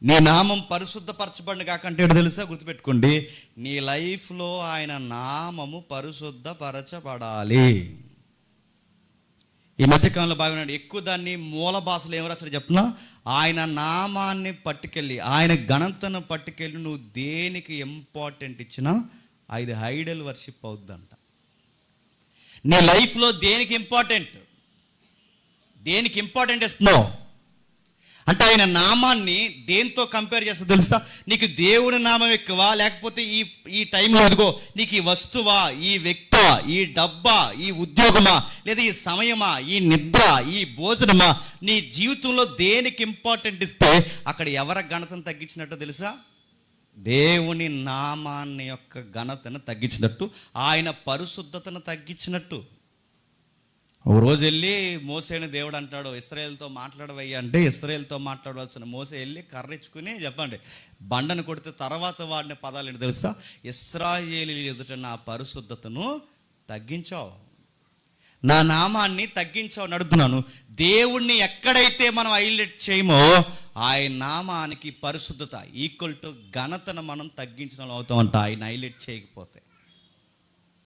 నీ నామం పరిశుద్ధపరచబడిన కాకంటే ఏంటో తెలుసా? గుర్తుపెట్టుకోండి, నీ లైఫ్లో ఆయన నామము పరిశుద్ధపరచబడాలి. ఈ మధ్యకాలంలో బాగా ఎక్కువ దాన్ని మూల భాషలో ఏం రాశాడు చెప్తున్నా? ఆయన నామాన్ని పట్టుకెళ్ళి, ఆయన ఘనతను పట్టుకెళ్ళి నువ్వు దేనికి ఇంపార్టెంట్ ఇచ్చినా అది ఐడల్ వర్షిప్ అవుద్దంట. నీ లైఫ్లో దేనికి ఇంపార్టెంట్ ఇస్తున్నావు అంటే ఆయన నామాన్ని దేంతో కంపేర్ చేస్తా తెలుసా? నీకు దేవుని నామం ఎక్కువ, లేకపోతే ఈ టైంలో అదిగో నీకు ఈ వస్తువా, ఈ వ్యక్తా, ఈ డబ్బా, ఈ ఉద్యోగమా, లేదా ఈ సమయమా, ఈ నిద్ర, ఈ భోజనమా, నీ జీవితంలో దేనికి ఇంపార్టెంట్ ఇస్తే అక్కడ ఎవరి ఘనతను తగ్గించినట్టు తెలుసా? దేవుని నామాన్ని యొక్క ఘనతను తగ్గించినట్టు, ఆయన పరిశుద్ధతను తగ్గించినట్టు. ఒక రోజు వెళ్ళి మోసేని దేవుడు అంటాడు, ఇశ్రాయేలుతో మాట్లాడవయ్యా అంటే, ఇశ్రాయేలుతో మాట్లాడవలసిన మోసే వెళ్ళి కర్ర ఇచ్చుకుని చెప్పండి బండను కొడితే తర్వాత వాడిన పదాలు ఏంటి తెలుసా? ఇశ్రాయేలు ఎదుట నా పరిశుద్ధతను తగ్గించావు, నా నామాన్ని తగ్గించావు నడుతున్నాను. దేవుణ్ణి ఎక్కడైతే మనం హైలైట్ చేయమో ఆయన నామానికి పరిశుద్ధత ఈక్వల్ టు ఘనతను మనం తగ్గించిన అవుతామంట, ఆయన హైలైట్ చేయకపోతే.